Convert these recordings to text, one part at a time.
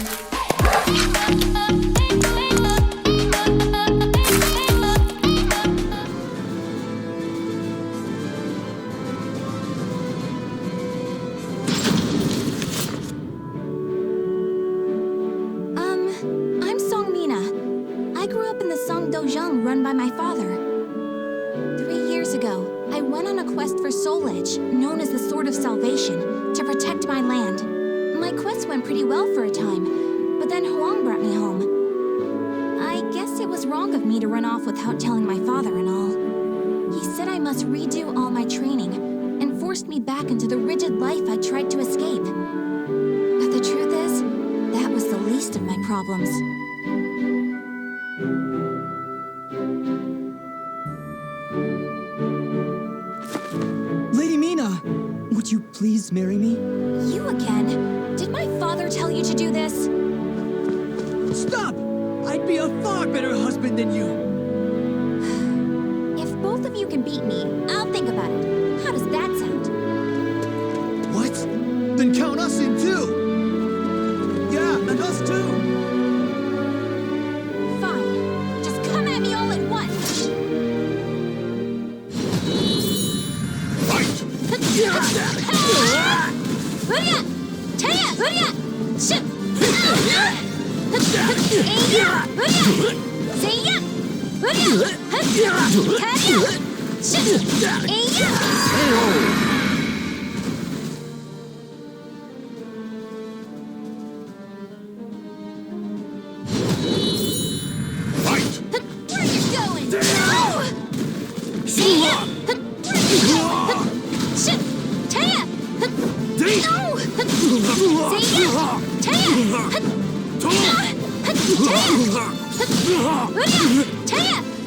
I'm Seong I grew up in the Seong run by my father. 3 years ago, I went on a quest for Soul Edge, known as the Sword of Salvation, to protect my land. My quest went pretty well for a time, but then Huang brought me home. I guess it was wrong of me to run off without telling my father and all. He said I must redo all my training, and forced me back into the rigid life I tried to escape. But the truth is, that was the least of my problems. Lady Mina, would you please marry me? You again? Did my father tell you to do this? Stop! I'd be a far better husband than you. If both of you can beat me, I'll think about it. How does that sound? What? Then count us in too! Yeah, and us too! Fine. Just come at me all at once! Fight! Hurya! Taya! Hurya! Ship! Eya! Hurya! Seya! Hurya! Taya! Ship! Eya! Fight! Where you going? No! Seya! Ship! Taya! No! Seya! Taya! Taya! Taya!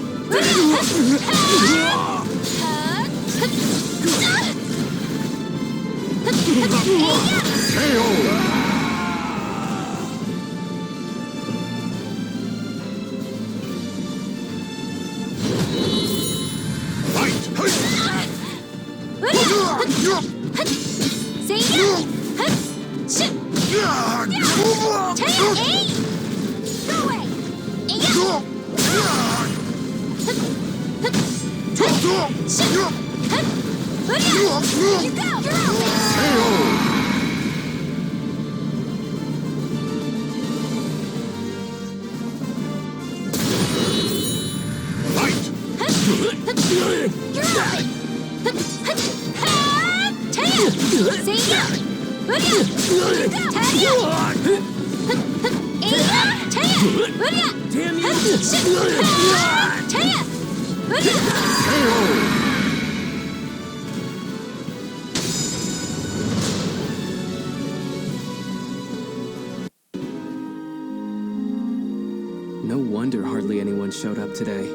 No wonder hardly anyone showed up today.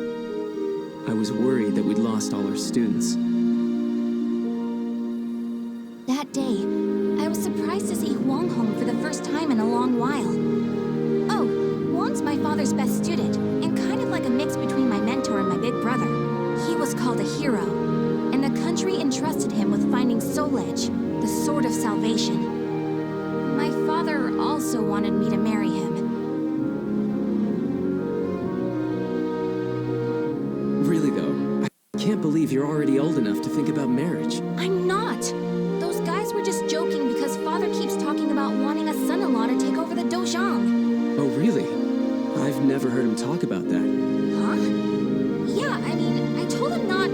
I was worried that we'd lost all our students. That day, I was surprised to see Huang home for the first time in a long while. Oh, Huang's my father's best student, and kind of like a mix between my mentor and my big brother. He was called a hero, and the country entrusted him with finding Soul Edge, the Sword of Salvation. My father also wanted me to marry him. Really though, I can't believe you're already old enough to think about marriage. I'm not. Those guys were just joking because father keeps talking about wanting a son-in-law to take over the dojang. Oh really? I've never heard him talk about that. Huh? Yeah, I mean, I told him not...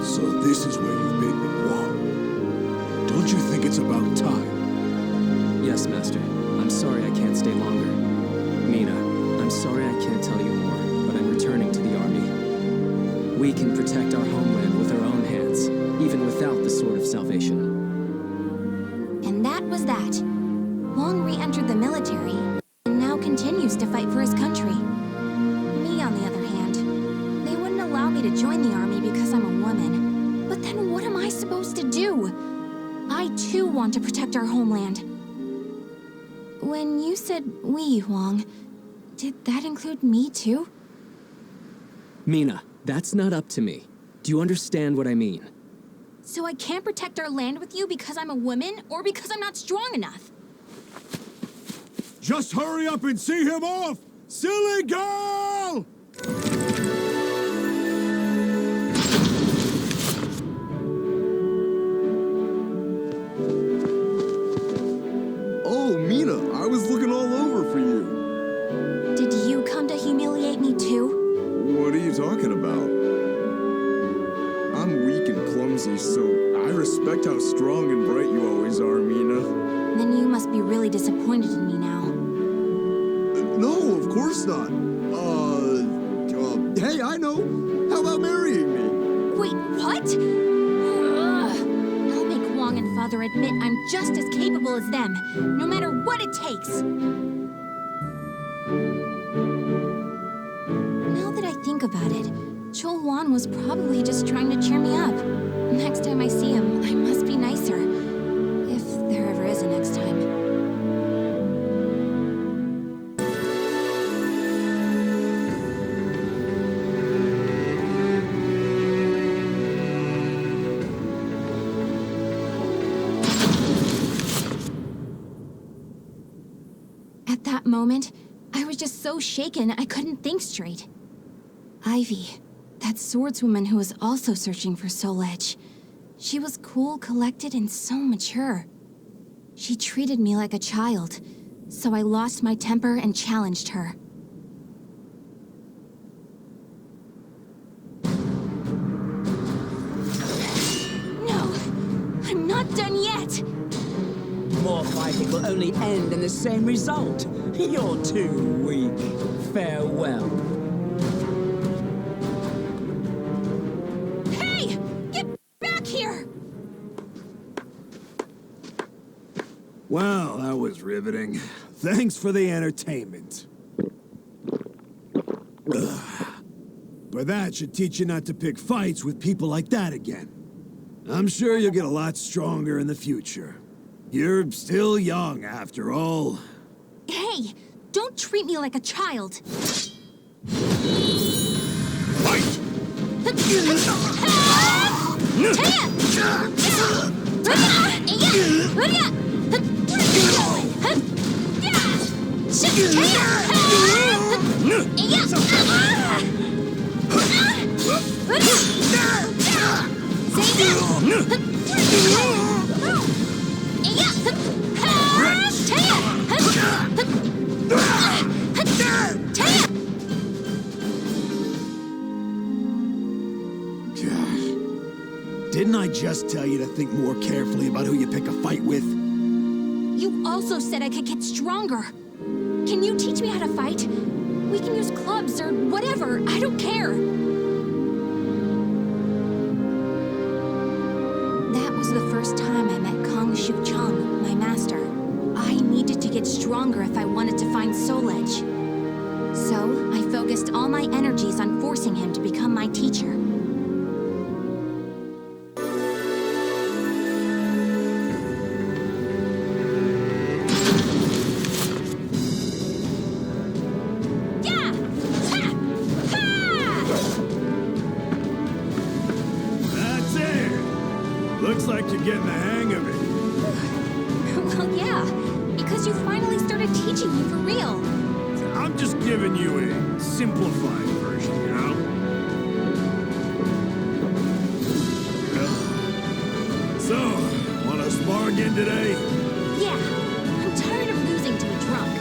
So this is where you've been with Wong. Don't you think it's about time? Yes, Master. I'm sorry I can't stay longer. Mina, I'm sorry I can't tell you more, but I'm returning to the army. We can protect our homeland with our own hands, even without the Sword of Salvation. And that was that. Huang re-entered the military, and now continues to fight for his country. Me, on the other hand, they wouldn't allow me to join the army because I'm a woman. But then what am I supposed to do? I too want to protect our homeland. When you said we, Huang, did that include me too? Mina, that's not up to me. Do you understand what I mean? So I can't protect our land with you because I'm a woman or because I'm not strong enough? Just hurry up and see him off! Silly girl! Oh, Mina, I was looking all over for you. Did you come to humiliate me too? What are you talking about? I'm weak and clumsy, so I respect how strong and bright you always are, Mina. Then you must be really disappointed in me now. No, of course not. Hey, I know. How about marrying me? Wait, what? Ugh. I'll make Wong and Father admit I'm just as capable as them, no matter what it takes. Now that I think about it, Chol Wan was probably just trying to cheer me up. Next time I see him, I must be nicer. If there ever is a next time. At that moment, I was just so shaken I couldn't think straight. Ivy, that swordswoman who was also searching for Soul Edge. She was cool, collected, and so mature. She treated me like a child, so I lost my temper and challenged her. No, I'm not done yet! More fighting will only end in the same result. You're too weak. Farewell. Hey! Get back here! Well, that was riveting. Thanks for the entertainment. Ugh. But that should teach you not to pick fights with people like that again. I'm sure you'll get a lot stronger in the future. You're still young, after all. Hey! Don't treat me like a child! Fight! Didn't I just tell you to think more carefully about who you pick a fight with? You also said I could get stronger. Can you teach me how to fight? We can use clubs or whatever. I don't care. That was the first time I met Kong Shu Chang, my master. I needed to get stronger if I wanted to find Soul Edge. So, I focused all my energies on forcing him to become my teacher. Looks like you're getting the hang of it. Well, yeah, because you finally started teaching me for real. I'm just giving you a simplified version, you know? So, wanna spar again today? Yeah, I'm tired of losing to a drunk.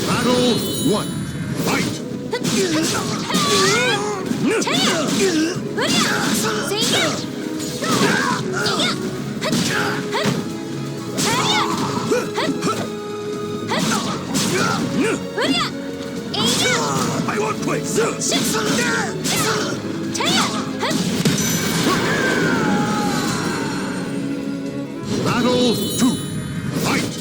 Battle 1. Fight! I won't play! Battle 2. Fight!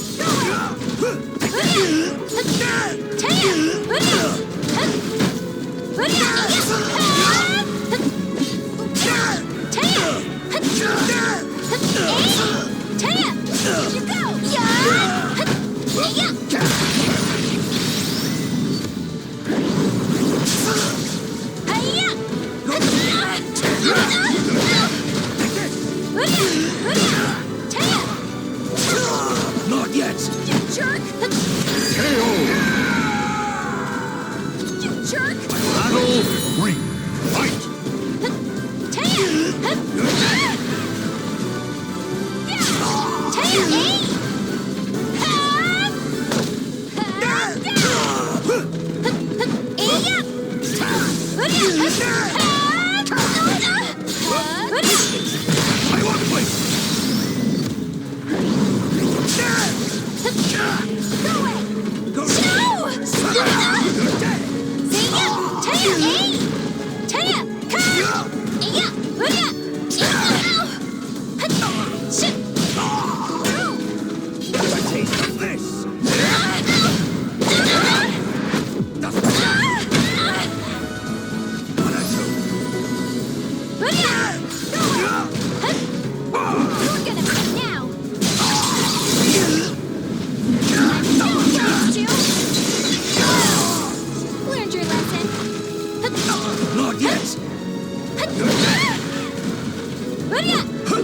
My.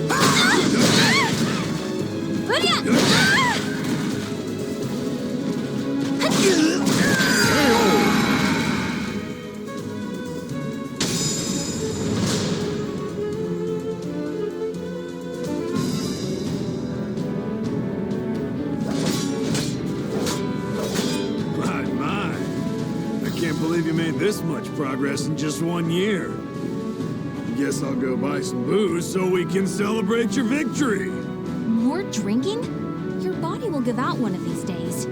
I can't believe you made this much progress in just 1 year. Guess I'll go buy some booze so we can celebrate your victory. More drinking? Your body will give out one of these days.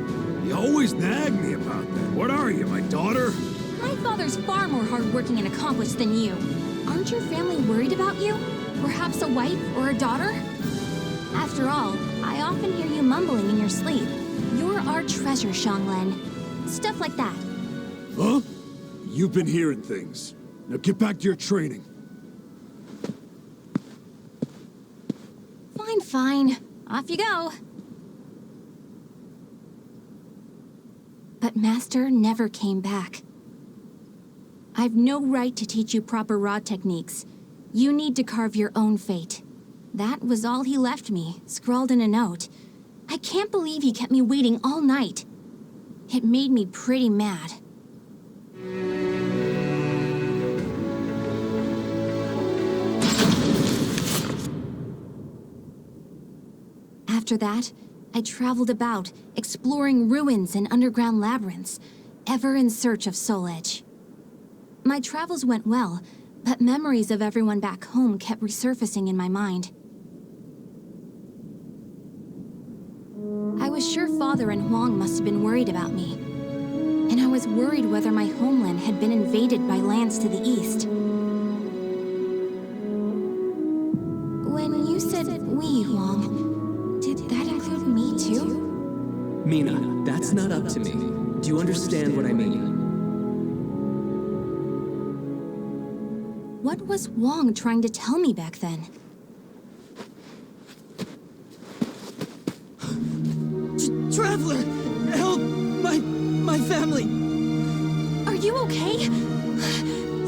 You always nag me about that. What are you, my daughter? My father's far more hardworking and accomplished than you. Aren't your family worried about you? Perhaps a wife or a daughter? After all, I often hear you mumbling in your sleep. You're our treasure, Seong. Stuff like that. Huh? You've been hearing things. Now get back to your training. Fine, fine. Off you go. But Master never came back. I've no right to teach you proper rod techniques. You need to carve your own fate. That was all he left me, scrawled in a note. I can't believe he kept me waiting all night. It made me pretty mad. After that, I traveled about, exploring ruins and underground labyrinths, ever in search of Soul Edge. My travels went well, but memories of everyone back home kept resurfacing in my mind. I was sure Father and Huang must have been worried about me. And I was worried whether my homeland had been invaded by lands to the east. When you said we, Huang, did that include me too? Mina, that's not up to me. Do you understand what I mean? What was Huang trying to tell me back then? Traveler! Help! My family! Are you okay?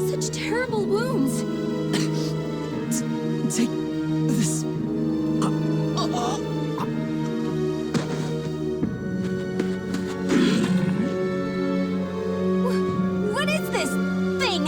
Such terrible wounds. Take this. What is this thing?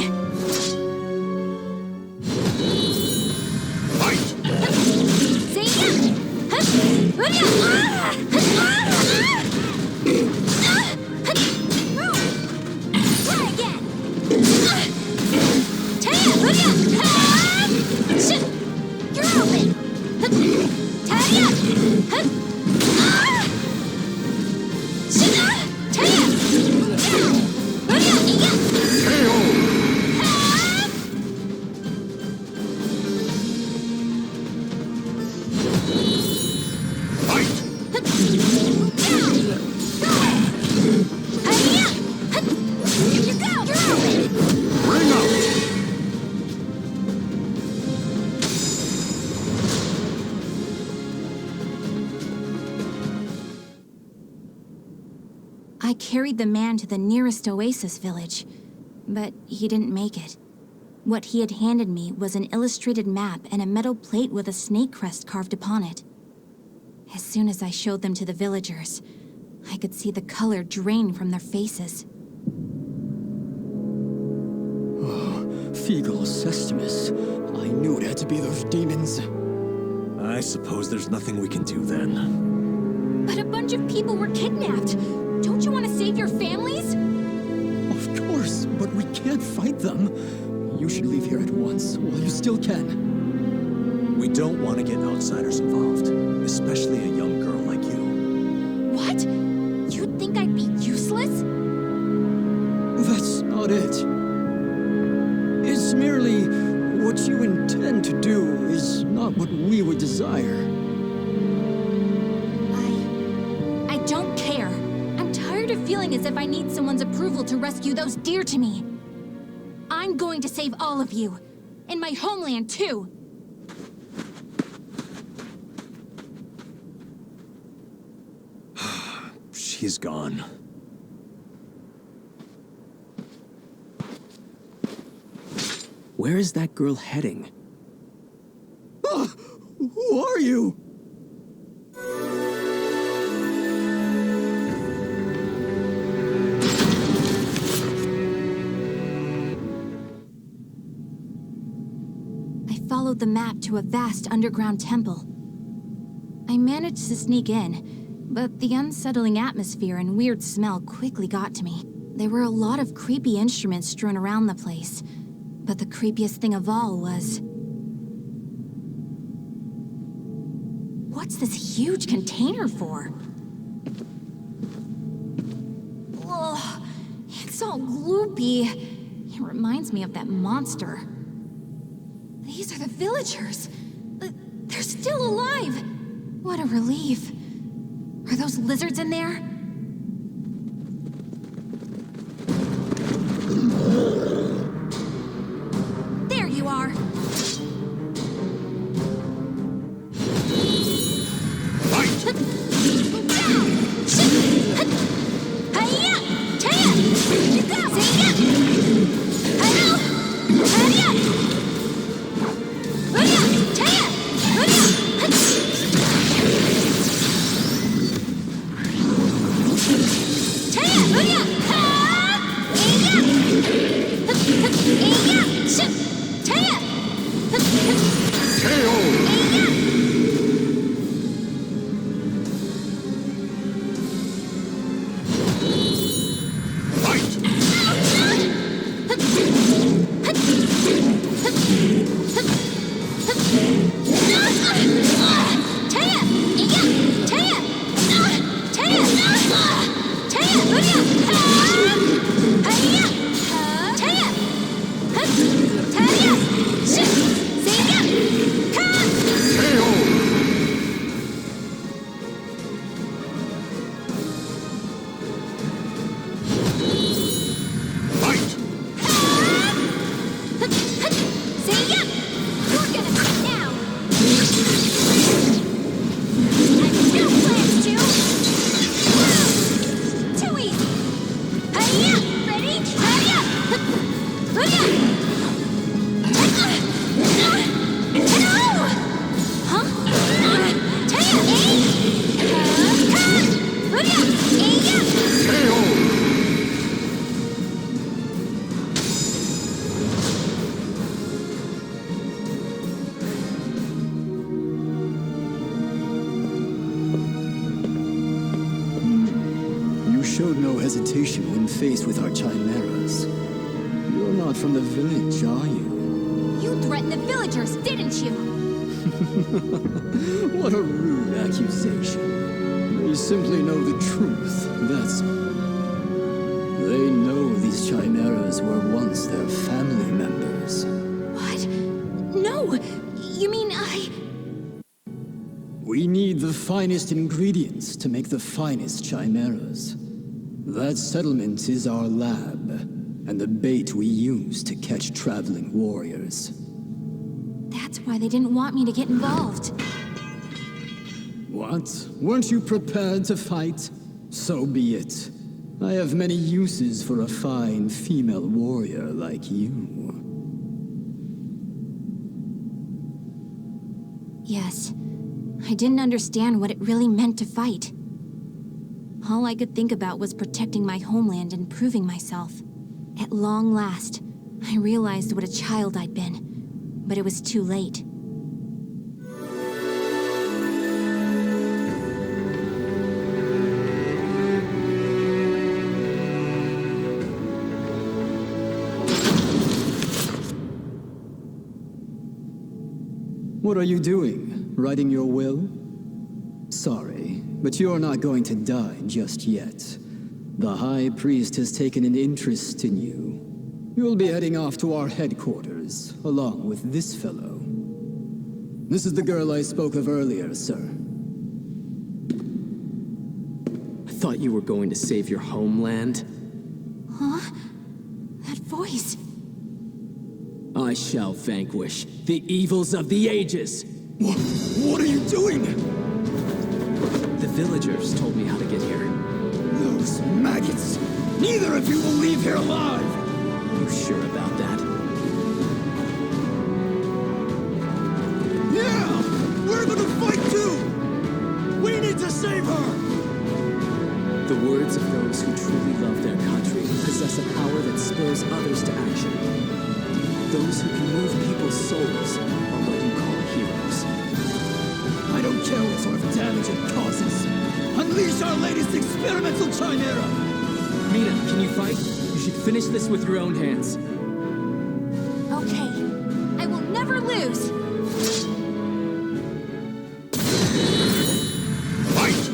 I carried the man to the nearest oasis village, but he didn't make it. What he had handed me was an illustrated map and a metal plate with a snake crest carved upon it. As soon as I showed them to the villagers, I could see the color drain from their faces. Feegle Sestimus. I knew it had to be those demons. I suppose there's nothing we can do then. But a bunch of people were kidnapped. Don't you want to save your families? Of course, but we can't fight them. You should leave here at once, while you still can. We don't want to get outsiders involved, especially a young girl like you. What? You'd think I'd be useless? That's not it. It's merely what you intend to do is not what we would desire. I don't care. I'm tired of feeling as if I need someone's approval to rescue those dear to me. I'm going to save all of you. And my homeland, too. She's gone. Where is that girl heading? Who are you? I followed the map to a vast underground temple. I managed to sneak in, but the unsettling atmosphere and weird smell quickly got to me. There were a lot of creepy instruments strewn around the place, but the creepiest thing of all was... What's this huge container for? Ugh, it's all gloopy. It reminds me of that monster. These are the villagers. They're still alive. What a relief. Are those lizards in there? There you are. Showed no hesitation when faced with our chimeras. You're not from the village, are you? You threatened the villagers, didn't you? What a rude accusation. They simply know the truth, that's all. They know these chimeras were once their family members. What? No! You mean We need the finest ingredients to make the finest chimeras. That settlement is our lab, and the bait we use to catch traveling warriors. That's why they didn't want me to get involved. What? Weren't you prepared to fight? So be it. I have many uses for a fine female warrior like you. Yes. I didn't understand what it really meant to fight. All I could think about was protecting my homeland and proving myself. At long last, I realized what a child I'd been, but it was too late. What are you doing? Writing your will? Sorry, but you're not going to die just yet. The High Priest has taken an interest in you. You'll be heading off to our headquarters, along with this fellow. This is the girl I spoke of earlier, sir. I thought you were going to save your homeland. Huh? That voice. I shall vanquish the evils of the ages. What are you doing? The villagers told me how to get here. Those maggots! Neither of you will leave here alive! You sure about that? Yeah! We're her! The words of those who truly love their country possess a power that spurs others to action. Those who can move people's souls are what you call heroes. I don't care what sort of damage it causes. Unleash our latest experimental chimera! Mina, can you fight? You should finish this with your own hands. Okay. I will never lose. Fight!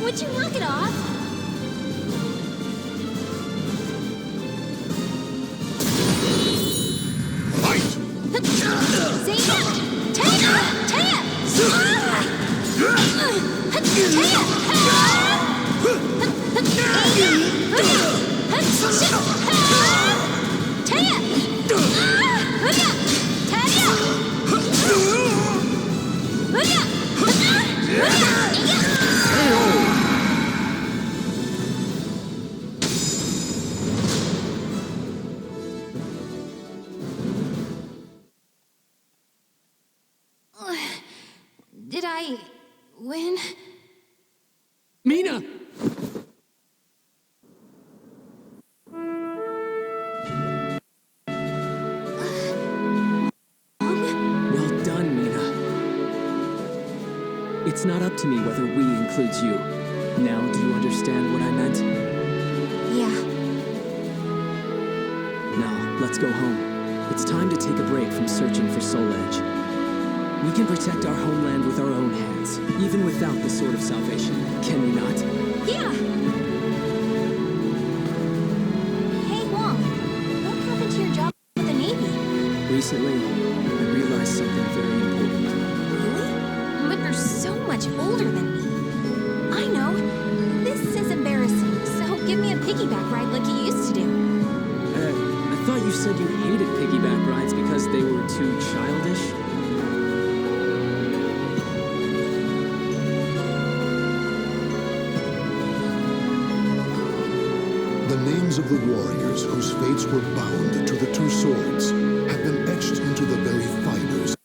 Would you knock it off? Fight! Did I win? Mina! Well done, Mina. It's not up to me whether we includes you. Now, do you understand what I meant? Yeah. Now, let's go home. It's time to take a break from searching for Soul Edge. We can protect our homeland with our own hands, even without the Sword of Salvation, can we not? Yeah! Hey, Wong. What happened to your job with the Navy? Recently, I realized something very important. Really? But you're so much older than me. I know. This is embarrassing, so give me a piggyback ride like you used to do. I thought you said you hated piggyback rides because they were too childish? The names of the warriors whose fates were bound to the two swords have been etched into the very fibers